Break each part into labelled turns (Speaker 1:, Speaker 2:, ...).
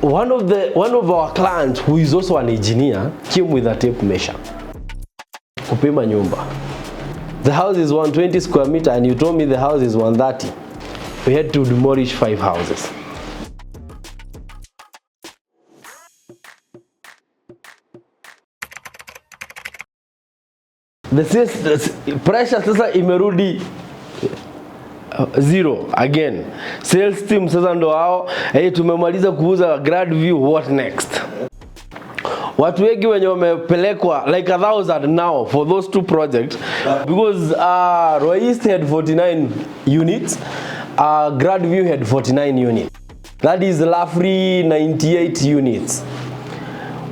Speaker 1: one of our clients who is also an engineer came with a tape measure. Kupima nyumba. The house is 120 square meter and you told me the house is 130. We had to demolish 5 houses. The pressure sasa imerudi zero again. Sales team sasa ndo hao, tumemaliza kuuza Brookview, what next? Watu wengi wenye wamepelekwa like 1,000 now for those 2 projects because Realestate had 49 units, Brookview had 49 units. That is roughly 98 units.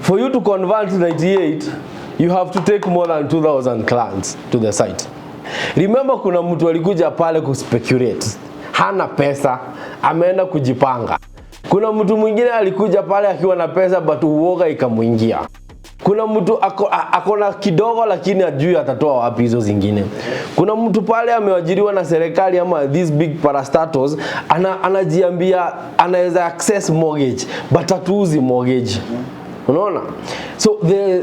Speaker 1: For you to convert 98, you have to take more than 2,000 clients to the site. Remember kuna mtu alikuja pale kuspekulate. Hana pesa, ameenda kujipanga. Kuna mtu mwingine alikuja pale akiwa na pesa but uoga ikamuingia. Kuna mtu akona kidogo lakini ajui atatoa wapi hizo zingine. Kuna mtu pale ameajiriwa na serikali ama these big parastatals anajiambia anaweza access mortgage but hatuuzi mortgage. Unaona? So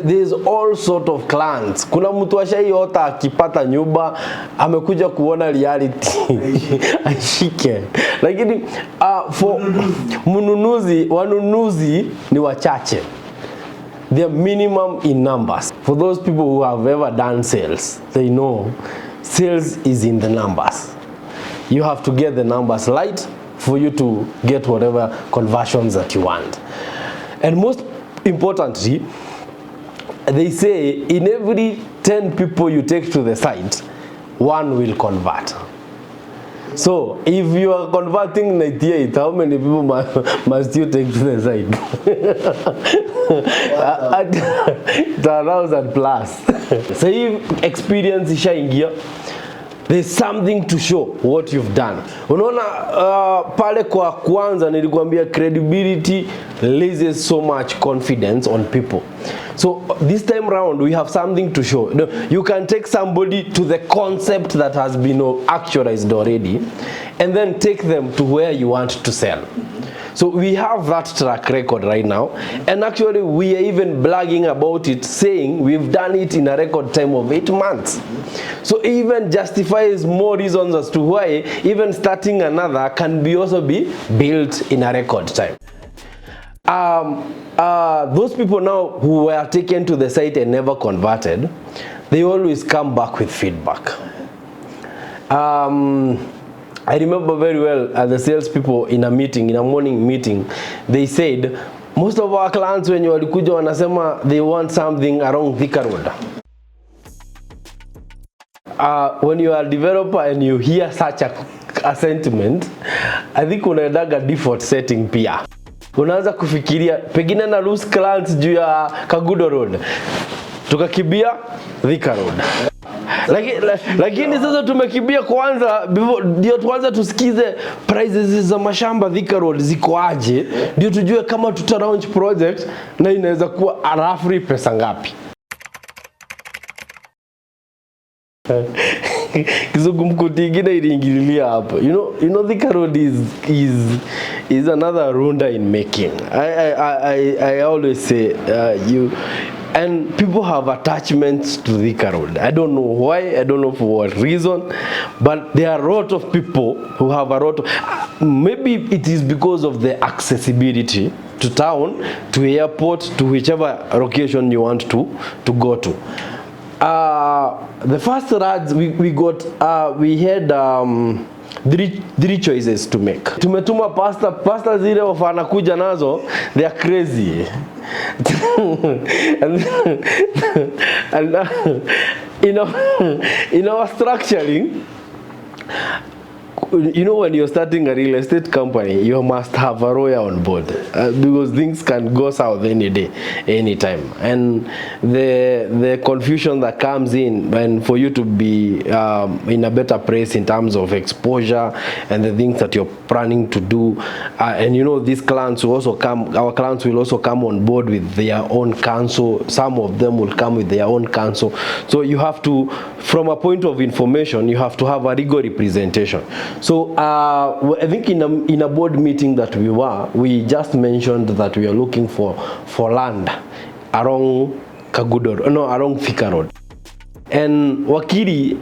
Speaker 1: there's all sort of clients. Kuna mtu ashaiota akipata nyumba amekuja kuona reality ashike. Lakini for wanunuzi ni wachache. They are minimum in numbers. For those people who have ever done sales, they know sales is in the numbers. You have to get the numbers right for you to get whatever conversions that you want. And most importantly, they say in every 10 people you take to the site, 1 will convert. So if you are converting 98, how many people must you take to the site? 1,000 plus. So if experience ishaingia, there's something to show what you've done. Unaona pale kwa kwanza nilikuambia credibility raises so much confidence on people. So this time round we have something to show. You can take somebody to the concept that has been actualized already and then take them to where you want to sell. So we have that track record right now, and actually we are even bragging about it, saying we've done it in a record time of 8 months. So even justifies more reasons as to why even starting another can also be built in a record time. Those people now who were taken to the site and never converted, they always come back with feedback. I remember very well the salespeople in a meeting, in a morning meeting, they said, most of our clients when you walikuja wanasema they want something around Thika Road. When you are a developer and you hear such a sentiment, I think unaendaga default setting pia. Unaanza kufikiria, pengine na lose clients juu ya Kagudo Road. Tukakibia Thika Road. Lakini sasa tumekibia kwanza ndio tuanze tusikize prices za mashamba Thika Road ziko aje, ndio tujue kama tuta launch project na inaweza kuwa roughly pesa ngapi. Kizungumkuti ingine iliingililia hapo. You know Thika Road is another runda in making. I always say and people have attachments to Thika Road. I don't know why, I don't know for what reason, but there are a lot of people who have a lot of, maybe it is because of the accessibility to town, to airport, to whichever location you want to go to. The first rads we got, we had three choices to make. Tumetuma pasta zile wafanakuja nazo, they are crazy. and in our structuring, you know, when you're starting a real estate company, you must have a lawyer on board because things can go south any day, anytime. And the confusion that comes in, and for you to be in a better place in terms of exposure and the things that you're planning to do, and you know, these clients will also come, our clients will also come on board with their own counsel. Some of them will come with their own counsel. So you have to, from a point of information, you have to have a legal representation. So I think in a board meeting that we just mentioned that we are looking for land around around Thika Road. And Wakiri,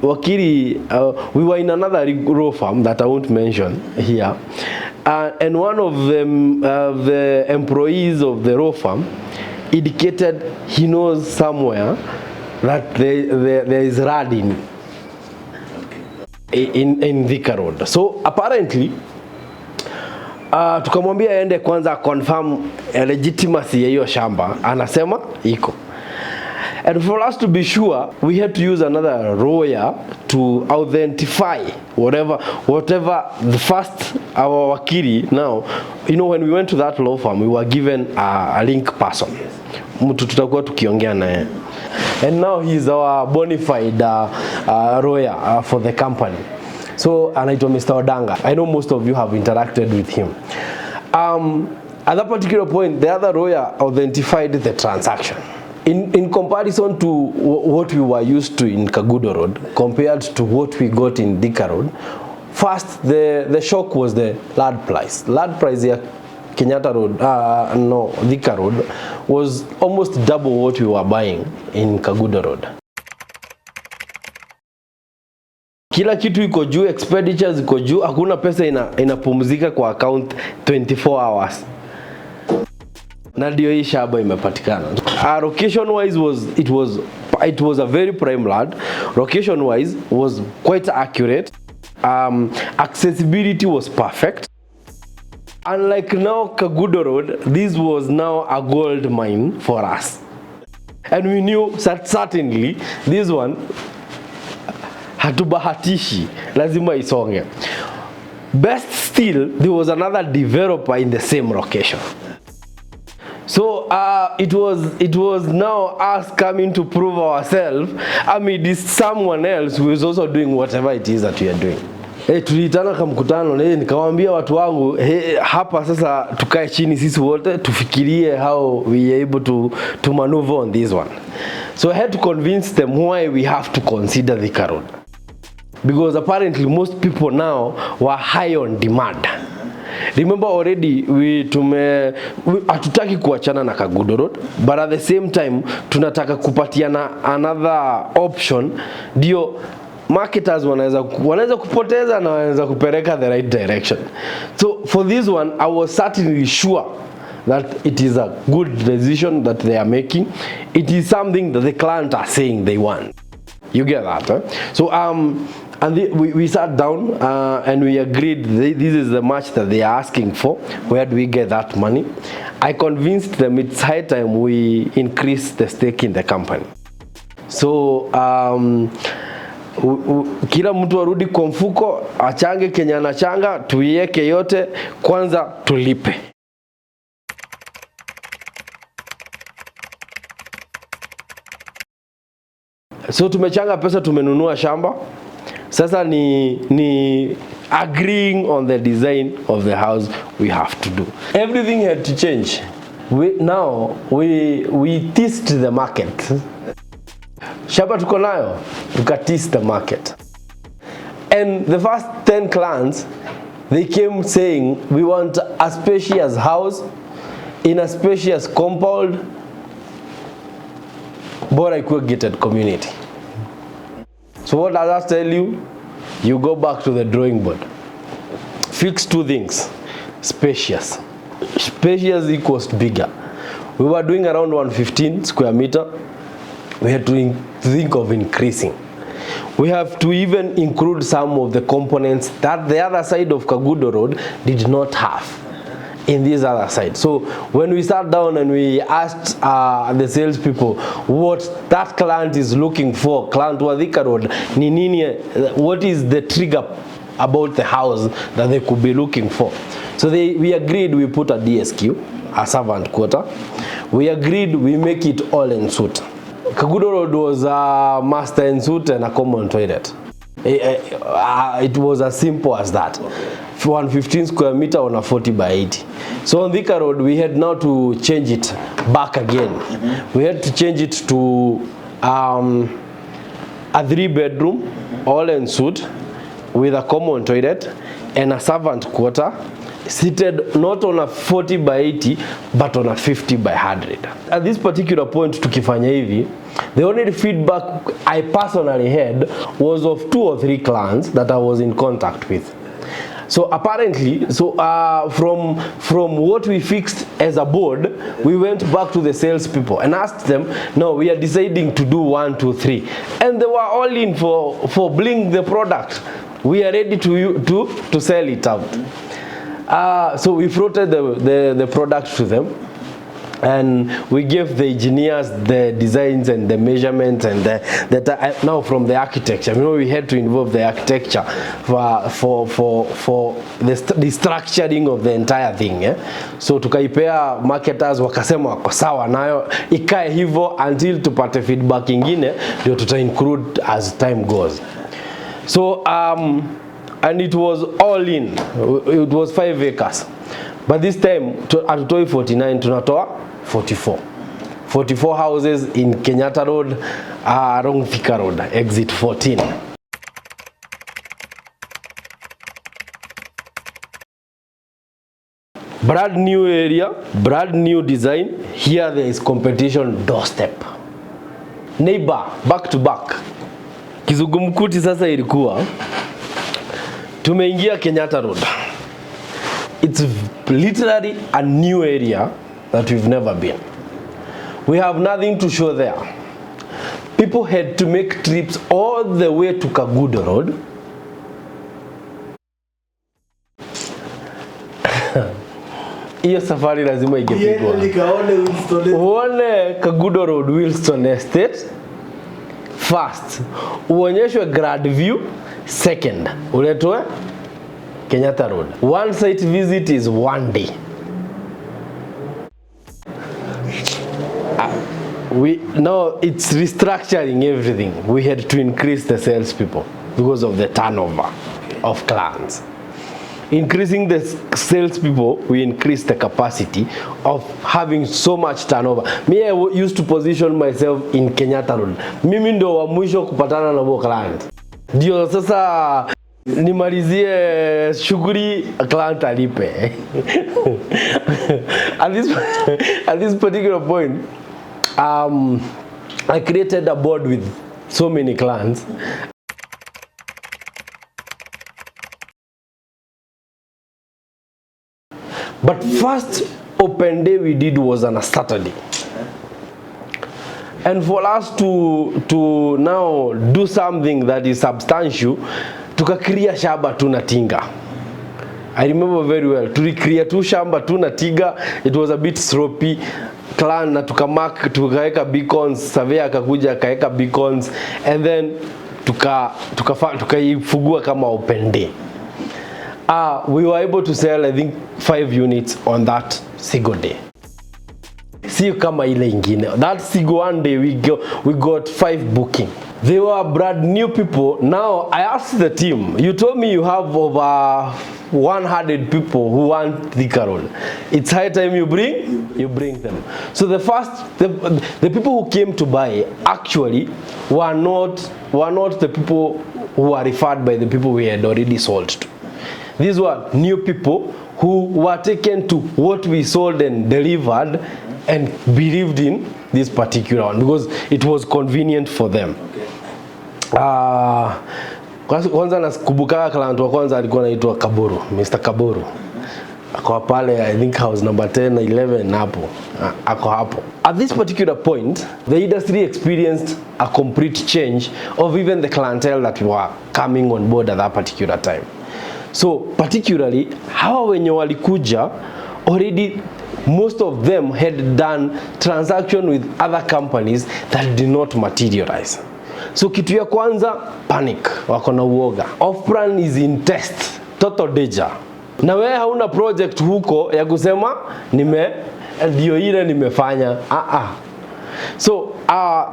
Speaker 1: we were in another law firm that I won't mention here, and one of them, the employees of the law firm, indicated he knows somewhere that there is RAD in Thika Road. So apparently, tukamwambia aende kwanza confirm legitimacy ya hiyo shamba, anasema iko. And for us to be sure, we had to use another lawyer to authentify whatever the first, our wakili. Now, you know, when we went to that law firm, we were given a link person. Mtu tutakuwa tukiongea naye. And now he's our bona fide lawyer for the company. So, anaitwa Mr. Odanga. I know most of you have interacted with him. At that particular point, the other lawyer authentified the transaction. In comparison to what we were used to in Kagudo Road, compared to what we got in Thika Road, first the shock was the land price. Land price here, Kenyatta Road, Thika Road, was almost double what we were buying in Kagudo Road. Kila kitu iko juu, expenditures iko juu, hakuna pesa inapumzika kwa account 24 hours. Na ndio hii shamba imepatikana. Location wise it was a very prime land. Location wise was quite accurate. Accessibility was perfect. Unlike now Kagudo Road, this was now a gold mine for us. And we knew that certainly this one hatubahatishi, lazima isonge. Best still, there was another developer in the same location. So it was now us coming to prove ourselves amid someone else who is also doing whatever it is that we are doing. Tulitana kwa mkutano nikamwambia watu wangu hapa sasa tukae chini sisi wote tufikirie how we are able to maneuver on this one. So I had to convince them why we have to consider Thika Road. Because apparently most people now were high on demand. Remember already hatutaki kuachana na Kagudo Road, but at the same time tunataka kupatiana another option ndio marketers wanaweza kupoteza na wanaweza kupeleka the right direction. So for this one I was certainly sure that it is a good decision that they are making. It is something that the client are saying they want. You get that, huh? So we sat down and we agreed this is the much that they are asking for. Where do we get that money? I convinced them it's high time we increase the stake in the company. So kila mtu arudi kwa mfuko, achange Kenya anachanga, tuiweke yote, kwanza tulipe. So tumechanga pesa, tumenunua shamba. Sasa ni agreeing on the design of the house we have to do. Everything had to change. We test the market. Shamba tuko nayo, test the market. And the first 10 clients, they came saying we want a spacious house in a spacious compound, bora ikuwe gated community. So what does that tell you? You go back to the drawing board. Fix two things. Spacious. Spacious equals bigger. We were doing around 115 square meter. We had to think of increasing. We have to even include some of the components that the other side of Kagudo Road did not have in this other side. So when we sat down and we asked the salespeople what that client is looking for, client wa Thika Road, what is the trigger about the house that they could be looking for. So we agreed we put a DSQ, a servant quarter. We agreed we make it all en suite. Kagudo Road was a master en suite and a common toilet. It was as simple as that. 115 square meter on a 40 by 80. So on Thika Road, we had now to change it back again. We had to change it to a 3-bedroom, all en suite, with a common toilet. and a servant quarter, seated not on a 40 by 80 but on a 50 by 100. At this particular point tukifanya hivi, the only feedback I personally had was of 2 or 3 clients that I was in contact with. So apparently, from what we fixed as a board, we went back to the salespeople and asked them, no, we are deciding to do 1, 2, 3. And they were all in for bling the product. We are ready to sell it out. So we floated the product to them. And we gave the engineers the designs and the measurements and now from the architecture. You know, we had to involve the architecture for the structuring of the entire thing. So tukaipea marketers wakasema wako sawa nayo ikae hivyo until tupate feedback ingine ndio tuta include as time goes. So and it was all in. It was 5 acres. But this time atutoi 49 tunatoa 44. 44 houses in Kenyatta Road, along Thika Road, exit 14. Brand new area, brand new design. Here there is competition doorstep. Neighbor, back to back. Kizungumkuti sasa ilikuwa tumeingia Kenyatta Road. It's literally a new area that we've never been. We have nothing to show there. People had to make trips all the way to Kenyatta Road. Hiyo safari lazima ingepigwa. Uone Kenyatta Road Willstone Estate first. Uonyeshwe Grand View second. Uletwe Kenyatta Road. One site visit is 1 day. Now it's restructuring everything. We had to increase the salespeople because of the turnover of clients. Increasing the salespeople, we increased the capacity of having so much turnover. Me, I used to position myself in Kenyatta Road. Mimi ndo wa mwisho kupatana na huo client. Ndio sasa nimalizie shughuli client alipe. At this particular point, I created a board with so many clients. But first open day we did was on a Saturday. And for us to now do something that is substantial, tukakria shamba tu na tinga. I remember very well. Tulikria tu shamba tu na tinga. It was a bit sloppy. Clan na tukaweka beacons, surveyor akakuja akaweka beacons, and then tukaifungua kama open day. We were able to sell I think 5 units on that single day. See kama ile ingine. That single one day we got 5 booking. They were brand new people. Now I asked the team, you told me you have over 100 people who want Thika Road. It's high time you bring them. So the people who came to buy actually were not the people who were referred by the people we had already sold to. These were new people who were taken to what we sold and delivered and believed in this particular one because it was convenient for them. Kwanza nakumbuka client wa kwanza alikuwa anaitwa Kaburu, Mr. Kaburu. Ako pale I think house number 10 11 hapo. Ako hapo. At this particular point, the industry experienced a complete change of even the clientele that were coming on board at that particular time. So particularly hawa wenye walikuja already most of them had done transaction with other companies that did not materialize. So kitu ya kwanza panic, wako na uoga. Off plan is in test, total danger. Na wewe hauna project huko ya kusema ndio ile nimefanya. So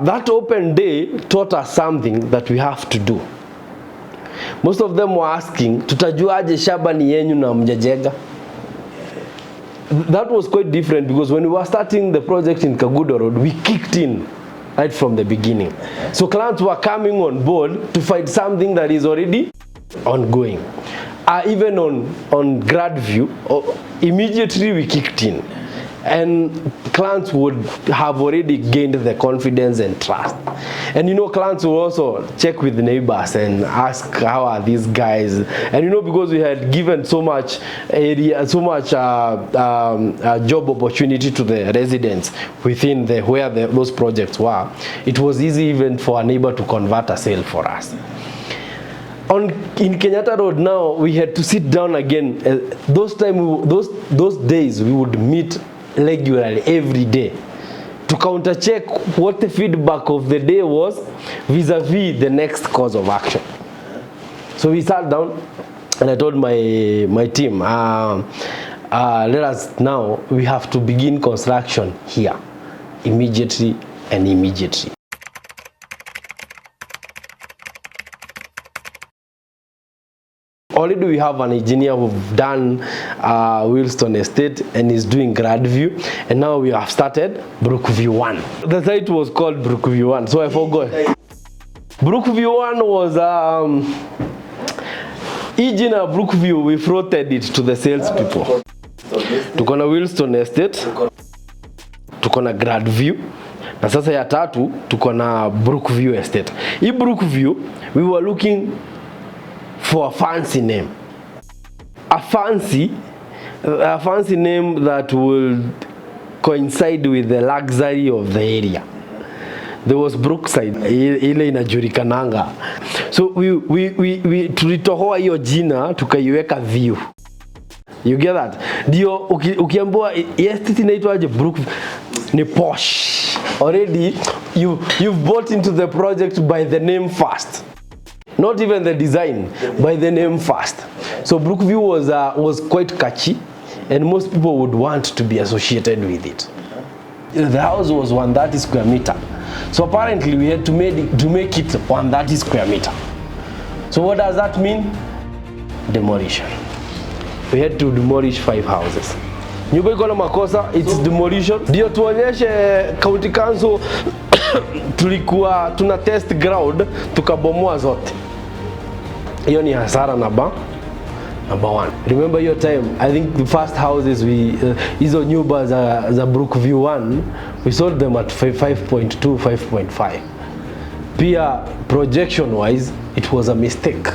Speaker 1: that open day taught us something that we have to do. Most of them were asking, tutajuaje shamba ni yenyu na mjajega? That was quite different because when we were starting the project in Kenyatta Road, we kicked in right from the beginning. So clients were coming on board to find something that is already ongoing. even on Gradview, immediately we kicked in. And clients would have already gained the confidence and trust. And you know, clients will also check with the neighbors and ask, how are these guys? And you know, because we had given so much area, so much job opportunity to the residents within where those projects were, it was easy even for a neighbor to convert a sale for us. In Kenyatta Road now, we had to sit down again. Those days we would meet regularly every day to counter check what the feedback of the day was vis-a-vis the next course of action. So we sat down and I told my team, let us now, we have to begin construction here immediately. Already we have an engineer who've done Willstone Estate and is doing Gradview, and now we have started Brookview 1. The site was called Brookview 1, so I forgot. Brookview 1 was Ijina Brookview, we floated it to the salespeople. Tuko na Willstone Estate, tuko na Gradview, na sasa ya tatu tuko na Brookview Estate. In Brookview, we were looking for a fancy name. A fancy name that will coincide with the luxury of the area. There was Brookside, ile inajulikananga. So we tulitohoa hiyo jina tukaiweka View. You get that? Ndio ukiambiwa estate inaitwaje Brookview ni posh. Already you've bought into the project by the name first. Not even the design, by the name first. So Brookview was quite catchy, and most people would want to be associated with it. The house was 130 square meter. So apparently we had to make it 130 square meter. So what does that mean? Demolition. We had to demolish 5 houses. Nyumba iko na makosa, it's demolition. Ndio tuonyeshe county council tulikuwa tuna test ground tukabomoa zote. Hiyo ni hasara number 1. Remember your time, I think the first houses hizo nyumba za Brookview 1 we sold them at 5.2 5.5. Pia projection wise it was a mistake.